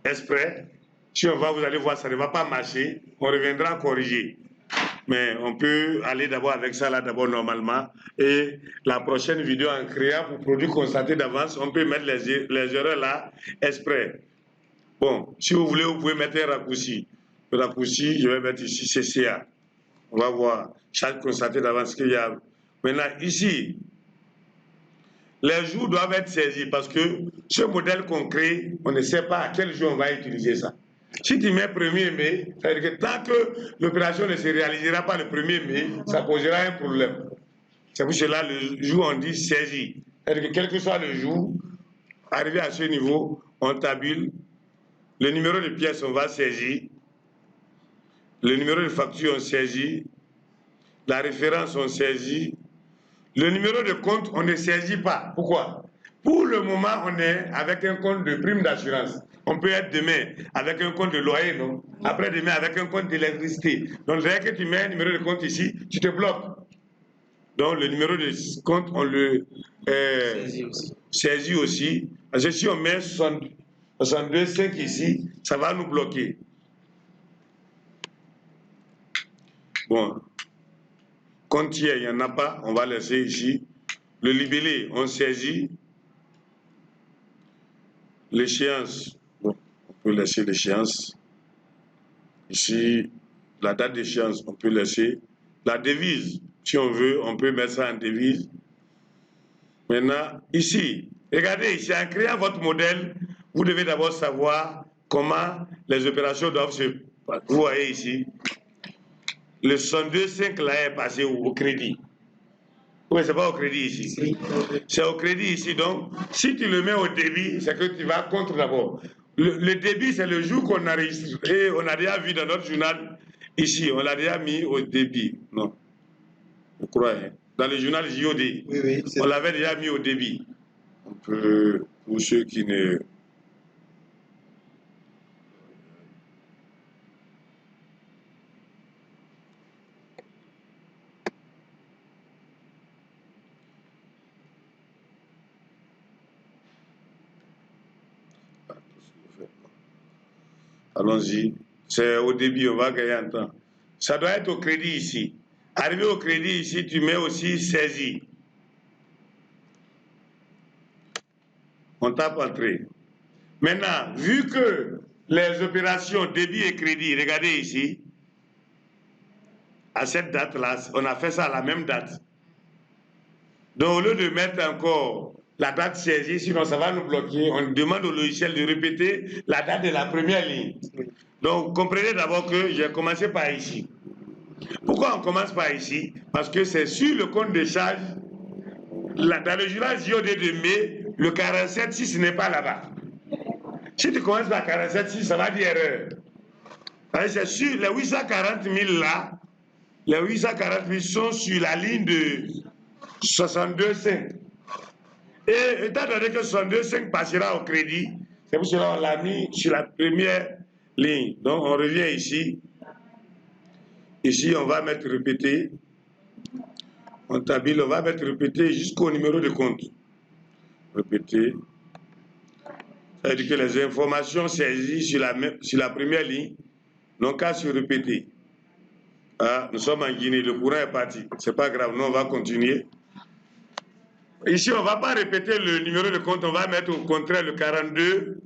exprès. Si on va, vous allez voir, ça ne va pas marcher. On reviendra corriger. Mais on peut aller d'abord avec ça là, d'abord normalement. Et la prochaine vidéo, en créant pour produit constaté d'avance, on peut mettre les erreurs là exprès. Bon, si vous voulez, vous pouvez mettre un raccourci. Le raccourci, je vais mettre ici CCA. On va voir, chaque constaté d'avance qu'il y a. Maintenant, ici, les jours doivent être saisis parce que ce modèle qu'on crée, on ne sait pas à quel jour on va utiliser ça. Si tu mets 1er mai, ça veut dire que tant que l'opération ne se réalisera pas le 1er mai, ça posera un problème. C'est pour cela le jour on dit saisi. C'est-à-dire que quel que soit le jour, arrivé à ce niveau, on tabule, le numéro de pièce on va saisir, le numéro de facture on saisit, la référence on saisit, le numéro de compte on ne saisit pas. Pourquoi? Pour le moment, on est avec un compte de prime d'assurance. On peut être demain avec un compte de loyer, non? Après demain avec un compte d'électricité. Donc dès que tu mets un numéro de compte ici, tu te bloques. Donc le numéro de compte, on le saisit aussi. Parce que si on met 62,5 ici, ça va nous bloquer. Bon, compte il n'y en a pas, on va laisser ici. Le libellé, on saisit. L'échéance, bon, on peut laisser l'échéance. Ici, la date d'échéance, on peut laisser. La devise, si on veut, on peut mettre ça en devise. Maintenant, ici, regardez ici, en créant votre modèle, vous devez d'abord savoir comment les opérations doivent se passer. Vous voyez ici, le 62,5 là est passé au crédit. Oui, c'est pas au crédit ici. C'est au crédit ici. Donc, si tu le mets au débit, c'est que tu vas contre d'abord. Le débit, c'est le jour qu'on a enregistré. On a déjà vu dans notre journal ici. On l'a déjà mis au débit. Non. Je crois. Hein. Dans le journal JOD, oui, on l'avait déjà mis au débit. On peut, pour ceux qui ne. Allons-y. C'est au débit, on va gagner un temps. Ça doit être au crédit ici. Arrivé au crédit ici, tu mets aussi saisi. On tape entrée. Maintenant, vu que les opérations débit et crédit, regardez ici, à cette date-là, on a fait ça à la même date. Donc, au lieu de mettre encore la date saisie, sinon ça va nous bloquer, on demande au logiciel de répéter la date de la première ligne. Donc, comprenez d'abord que j'ai commencé par ici. Pourquoi on commence par ici? Parce que c'est sur le compte de charge, dans le journal JOD de mai, le 47,6 n'est pas là-bas. Si tu commences par 47,6, ça va dire erreur. C'est sur les 840 000 là, les 840 000 sont sur la ligne de 62,5. Et étant donné que 62,5 passera au crédit, c'est pour cela qu'on l'a mis sur la première ligne. Donc on revient ici. Ici, on va mettre répété. On tabule, on va mettre répété jusqu'au numéro de compte. Répété. Ça veut dire que les informations saisies sur la première ligne n'ont qu'à se répéter. Ah, nous sommes en Guinée, le courant est parti. C'est pas grave, nous on va continuer. Ici, on ne va pas répéter le numéro de compte, on va mettre au contraire le 42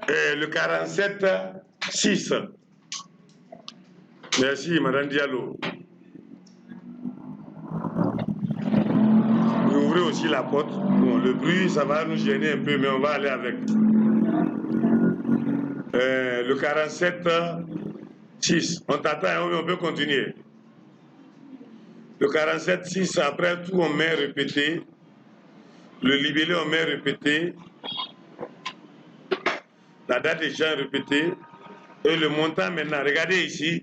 et le 47,6. Merci, Madame Diallo. Vous ouvrez aussi la porte. Bon, le bruit, ça va nous gêner un peu, mais on va aller avec. Le 47,6. On t'attend, on peut continuer. Le 47,6, après tout, on met répété. Le libellé, on met répété. La date d'échange répétée. Et le montant maintenant, regardez ici.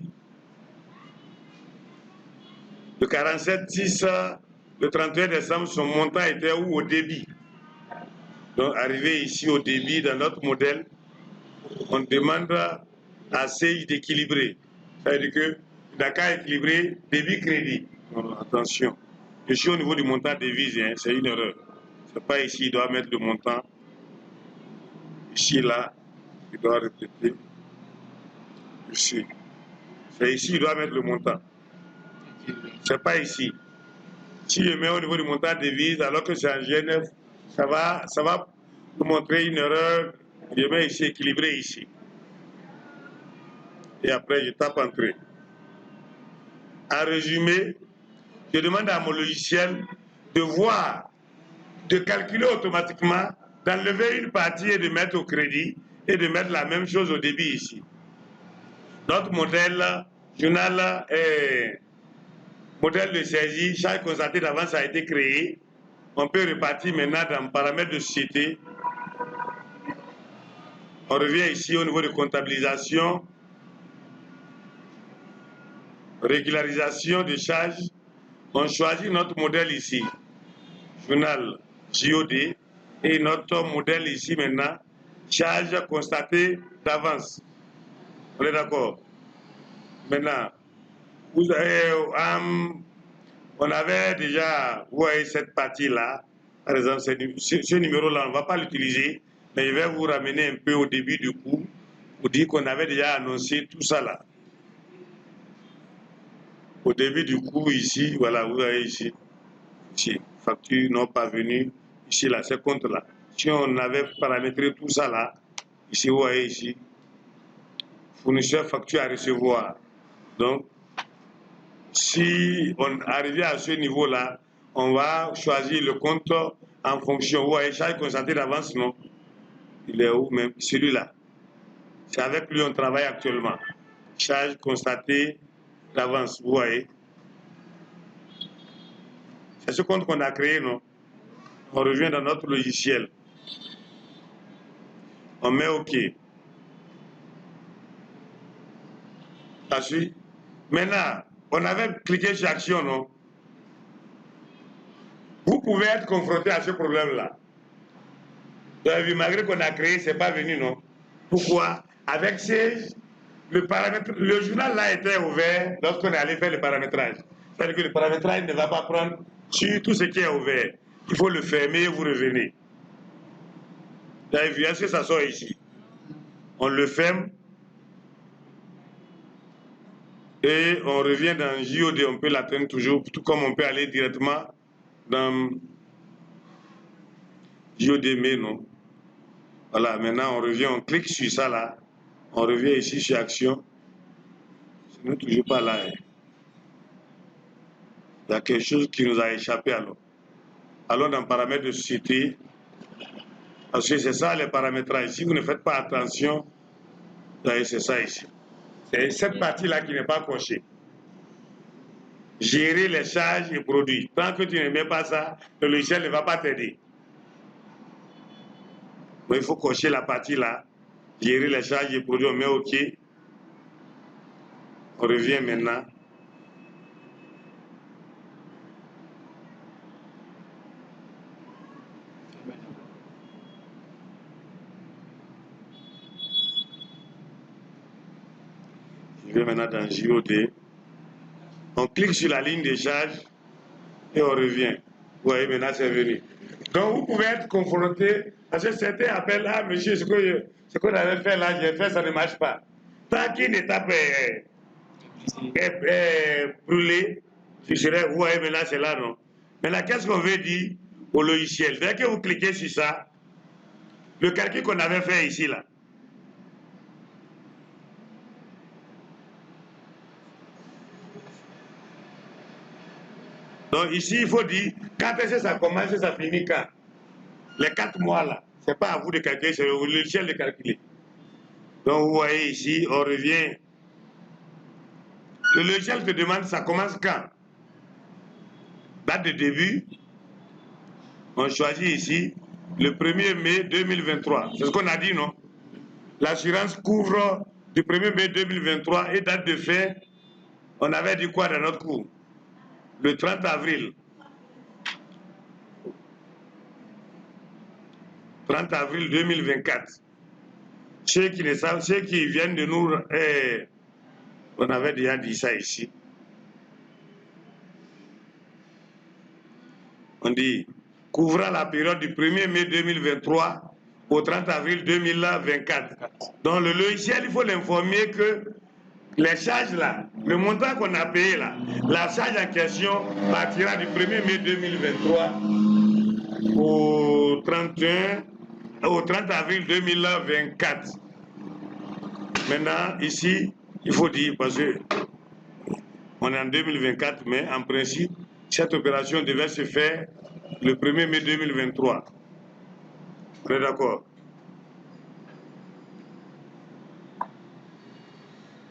Le 47,6, le 31 décembre, son montant était où? Au débit. Donc, arrivé ici au débit, dans notre modèle, on demande à CI d'équilibrer. C'est-à-dire que Dakar équilibré, débit-crédit. Attention. Je suis au niveau du montant devise, hein, c'est une erreur. C'est pas ici, il doit mettre le montant. Ici, là, il doit répéter. Ici. C'est ici, il doit mettre le montant. C'est pas ici. Si je mets au niveau du montant devise, alors que c'est en GNF, ça va nous montrer une erreur Je mets ici équilibré ici. Et après, je tape entrée. En résumé, je demande à mon logiciel de voir, de calculer automatiquement, d'enlever une partie et de mettre au crédit et de mettre la même chose au débit ici. Notre modèle journal modèle de saisie, charge constatée d'avance a été créé. On peut repartir maintenant dans paramètres de société. On revient ici au niveau de comptabilisation, régularisation des charges. On choisit notre modèle ici, journal JOD, et notre modèle ici maintenant, charge constatée d'avance. On est d'accord? Maintenant, vous avez, on avait déjà cette partie-là. Par exemple, ce numéro-là, on ne va pas l'utiliser, mais je vais vous ramener un peu au début du cours pour dire qu'on avait déjà annoncé tout ça là. Au début du cours, ici, voilà, vous voyez ici, facture non parvenue, ici, là, ce compte-là. Si on avait paramétré tout ça là, ici, vous voyez ici, fournisseur facture à recevoir. Donc, si on arrive à ce niveau-là, on va choisir le compte en fonction. Vous voyez, charge constatée d'avance, non? Il est où même? Celui-là. C'est avec lui on travaille actuellement. Charge constatée d'avance, vous voyez. C'est ce compte qu'on a créé, non? On revient dans notre logiciel. On met OK. Ça suit? Maintenant, on avait cliqué sur action, non? Vous pouvez être confronté à ce problème-là. Vous avez vu, malgré qu'on a créé, ce n'est pas venu, non? Pourquoi? Avec le journal là était ouvert lorsqu'on est allé faire le paramétrage. C'est-à-dire que le paramétrage ne va pas prendre sur tout ce qui est ouvert. Il faut le fermer et vous revenez. Vous avez vu, est-ce que ça sort ici? On le ferme et on revient dans JOD. On peut l'atteindre toujours, tout comme on peut aller directement dans JOD, mais non. Voilà, maintenant on revient, on clique sur ça là. On revient ici sur Action. Ce n'est toujours pas là. Hein. Il y a quelque chose qui nous a échappé alors. Allons dans paramètres de société. Parce que c'est ça les paramétrages. Si vous ne faites pas attention, c'est ça ici. C'est cette partie-là qui n'est pas cochée. Gérer les charges et produits. Tant que tu ne mets pas ça, le logiciel ne va pas t'aider. Mais il faut cocher la partie-là. Gérer les charges et produits, on met OK. On revient maintenant. Je vais maintenant dans JOD. On clique sur la ligne de charge et on revient. Vous voyez, maintenant c'est venu. Donc vous pouvez être confronté à ce certains appellent, ah monsieur, ce qu'on avait fait là, j'ai fait, ça ne marche pas. Tant qu'une étape est brûlée, vous voyez, maintenant c'est là, non? Maintenant, qu'est-ce qu'on veut dire au logiciel? Dès que vous cliquez sur ça, le calcul qu'on avait fait ici, là, donc ici, il faut dire, quand est-ce que ça commence et ça finit quand? Les 4 mois là, ce n'est pas à vous de calculer, c'est au logiciel de calculer. Donc vous voyez ici, on revient. Le logiciel te demande ça commence quand? Date de début, on choisit ici le 1er mai 2023. C'est ce qu'on a dit, non? L'assurance couvre du 1er mai 2023 et date de fin, on avait dit quoi dans notre cours? Le 30 avril. 30 avril 2024. Ceux qui ne savent, ceux qui viennent de nous... on avait déjà dit ça ici. On dit, couvrant la période du 1er mai 2023 au 30 avril 2024. Donc le logiciel, il faut l'informer que les charges là, le montant qu'on a payé là, la charge en question partira du 1er mai 2023 au 31 au 30 avril 2024. Maintenant, ici, il faut dire, parce qu'on est en 2024, mais en principe, cette opération devait se faire le 1er mai 2023. On est d'accord?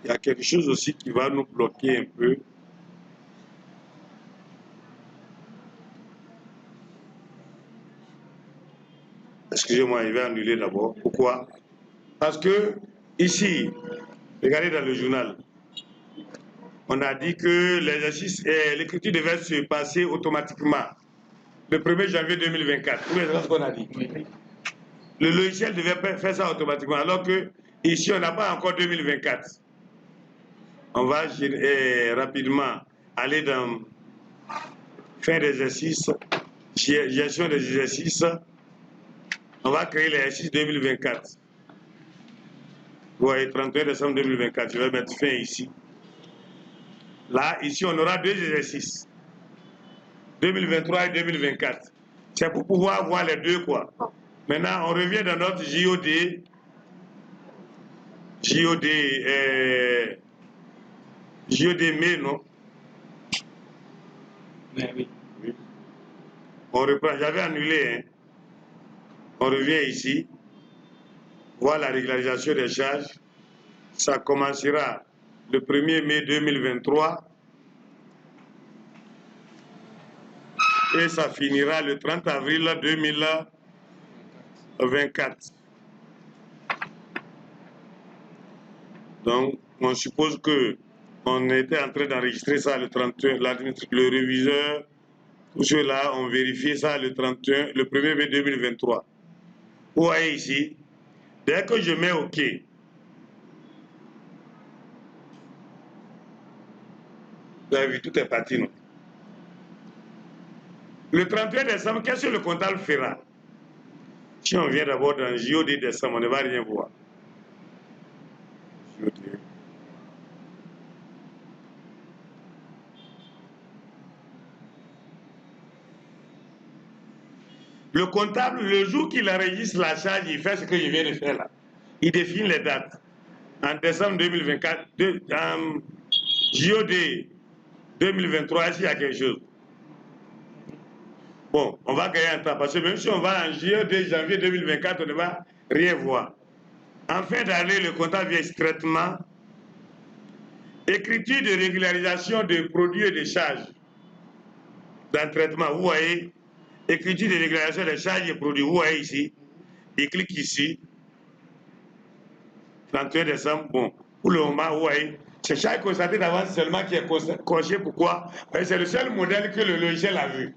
Il y a quelque chose aussi qui va nous bloquer un peu. Excusez-moi, il va annuler d'abord. Pourquoi? Parce que ici, regardez dans le journal, on a dit que l'exercice et l'écriture devait se passer automatiquement le 1er janvier 2024. Oui, c'est ce qu'on a dit. Le logiciel devait faire ça automatiquement, alors que ici, on n'a pas encore 2024. On va rapidement aller dans fin d'exercice, gestion des exercices. On va créer l'exercice 2024. Vous voyez, 31 décembre 2024, je vais mettre fin ici. Là, ici, on aura deux exercices. 2023 et 2024. C'est pour pouvoir voir les deux, quoi. Maintenant, on revient dans notre JOD. JOD mai, non? Oui. On reprend. J'avais annulé, hein. On revient ici. Voir la régularisation des charges. Ça commencera le 1er mai 2023. Et ça finira le 30 avril 2024. Donc, on suppose que on était en train d'enregistrer ça le 31, le réviseur, tout cela, on vérifiait ça le 31, le 1er mai 2023. Vous voyez ici, dès que je mets OK, vous avez vu, tout est parti, non? Le 31 décembre, qu'est-ce que le comptable fera? Si on vient d'abord dans JOD décembre, on ne va rien voir. JOD. Le comptable, le jour qu'il enregistre la charge, il fait ce que je viens de faire là. Il définit les dates. En décembre 2024, en JOD 2023, est-ce qu'il y a quelque chose? Bon, on va gagner un temps, parce que même si on va en JOD janvier 2024, on ne va rien voir. En fin d'année, le comptable vient traitement, écriture de régularisation de produits et de charges dans le traitement. Vous voyez, écriture de régularisation des charges et produits. Vous voyez ici, il clique ici. 31 décembre, bon, pour le moment, vous voyez, c'est charge constatée d'avance seulement qui est coché. Pourquoi? C'est le seul modèle que le logiciel a vu.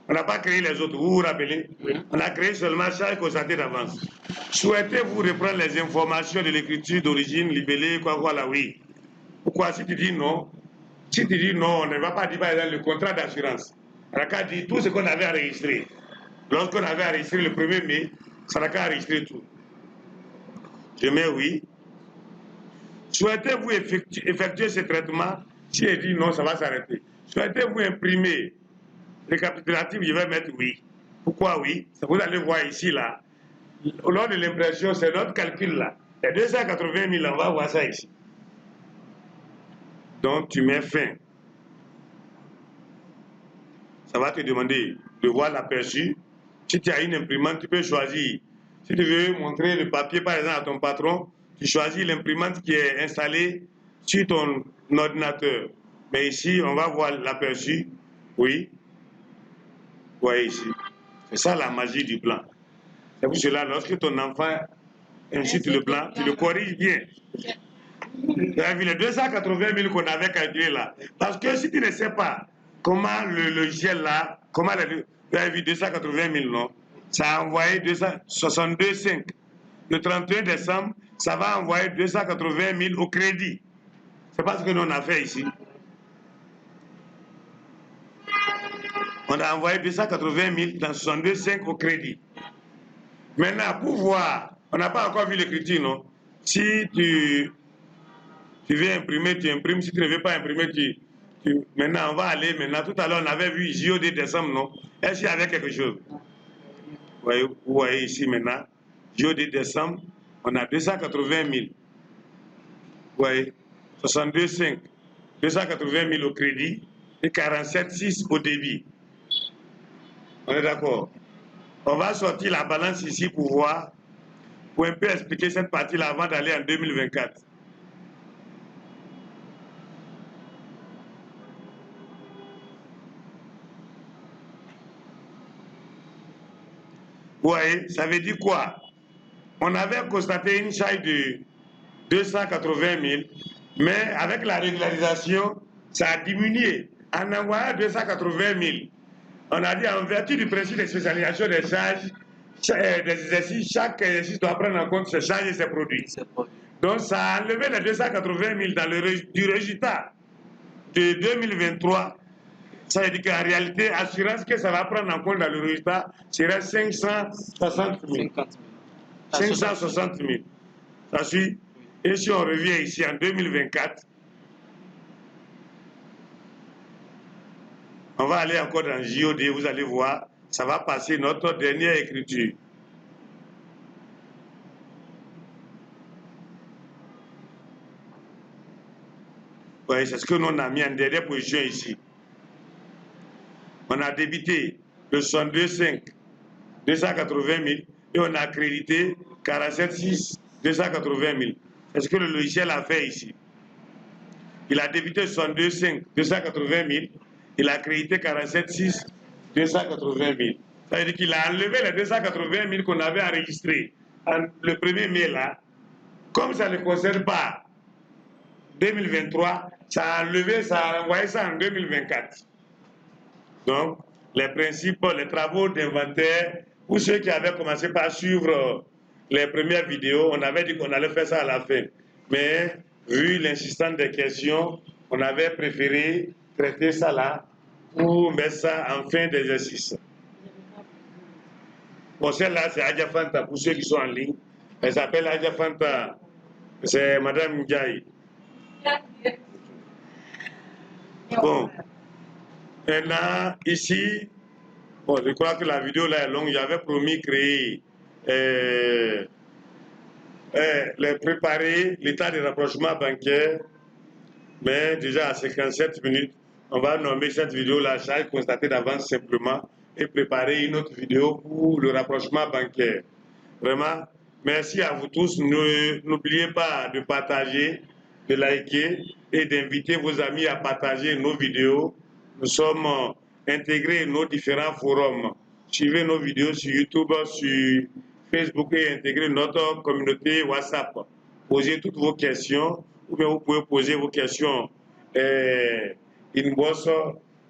On n'a pas créé les autres, vous vous rappelez? On a créé seulement charge constatée d'avance. Souhaitez-vous reprendre les informations de l'écriture d'origine libellée, quoi, voilà, oui. Pourquoi? Si tu dis non, on ne va pas dire par exemple le contrat d'assurance. On n'a qu'à dire tout ce qu'on avait enregistré. Lorsqu'on avait enregistré le 1er mai, ça n'a qu'à enregistrer tout. Je mets oui. Souhaitez-vous effectuer ce traitement? Si elle dit non, ça va s'arrêter. Souhaitez-vous imprimer récapitulatif? Je vais mettre oui. Pourquoi oui? Vous allez voir ici, là. Lors de l'impression, c'est notre calcul là. Les 280 000, on va voir ça ici. Donc, tu mets fin. Ça va te demander de voir l'aperçu. Si tu as une imprimante, tu peux choisir. Si tu veux montrer le papier, par exemple, à ton patron, tu choisis l'imprimante qui est installée sur ton ordinateur. Mais ici, on va voir l'aperçu. Oui. Vous voyez ici. C'est ça la magie du plan. C'est pour cela, lorsque ton enfant insulte le plan, tu le corriges bien. Tu as vu les 280 000 qu'on avait calculé là. Parce que si tu ne sais pas comment le logiciel là, comment tu as vu 280 000, non? Ça a envoyé 62,5. Le 31 décembre, ça va envoyer 280 000 au crédit. C'est pas ce que nous on a fait ici. On a envoyé 280 000 dans 62,5 au crédit. Maintenant, pour voir, on n'a pas encore vu l'écriture, non? Si tu veux imprimer, tu imprimes. Si tu ne veux pas imprimer, maintenant, on va aller. Maintenant, tout à l'heure, on avait vu JOD décembre, non? Est-ce qu'il y avait quelque chose? Vous voyez ici maintenant. JOD décembre, on a 280 000. Vous voyez, 62,5. 280 000 au crédit et 47,6 au débit. On est d'accord? On va sortir la balance ici pour voir, pour un peu expliquer cette partie-là avant d'aller en 2024. Vous voyez, ça veut dire quoi? On avait constaté une charge de 280 000, mais avec la régularisation, ça a diminué. En envoyant 280 000, on a dit en vertu du principe de spécialisation des charges, des exercices, chaque exercice doit prendre en compte ses charges et ses produits. Donc ça a enlevé les 280 000 dans du résultat de 2023. Ça veut dire qu'en réalité, l'assurance que ça va prendre en compte dans le résultat serait 560 000. 560 000. Ça suit? Et si on revient ici en 2024, on va aller encore dans JOD, vous allez voir, ça va passer notre dernière écriture. Oui, c'est ce que nous on a mis en dernière position ici. On a débité le 62,5, 280 000, et on a accrédité 47,6, 280 000. C'est ce que le logiciel a fait ici. Il a débité 62,5, 280 000, il a accrédité 47,6, 280 000. Ça veut dire qu'il a enlevé les 280 000 qu'on avait enregistrés le 1er mai là. Comme ça ne concerne pas 2023, ça a enlevé, ça a envoyé ça en 2024. Donc, les principes, les travaux d'inventaire, pour ceux qui avaient commencé par suivre les premières vidéos, on avait dit qu'on allait faire ça à la fin. Mais, vu l'insistance des questions, on avait préféré traiter ça là pour mettre ça en fin d'exercice. Bon, celle-là, c'est Adja Fanta, pour ceux qui sont en ligne. Elle s'appelle Adja Fanta. C'est Madame Ndiaye. Bon. Maintenant, ici, bon, je crois que la vidéo là est longue. J'avais promis créer, préparer l'état de rapprochement bancaire, mais déjà à 57 minutes, on va nommer cette vidéo là, ça est constaté d'avance simplement, et préparer une autre vidéo pour le rapprochement bancaire. Vraiment, merci à vous tous. N'oubliez pas de partager, de liker et d'inviter vos amis à partager nos vidéos. Nous sommes intégrés nos différents forums. Suivez nos vidéos sur YouTube, sur Facebook et intégrez notre communauté WhatsApp. Posez toutes vos questions ou bien vous pouvez poser vos questions inbox.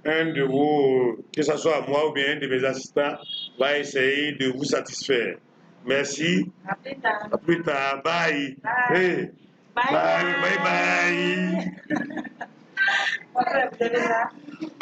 Un de vous, que ce soit moi ou bien un de mes assistants, va essayer de vous satisfaire. Merci. À plus tard. À plus tard. Bye. Bye. Hey. Bye. Bye. Bye. Bye. Bye.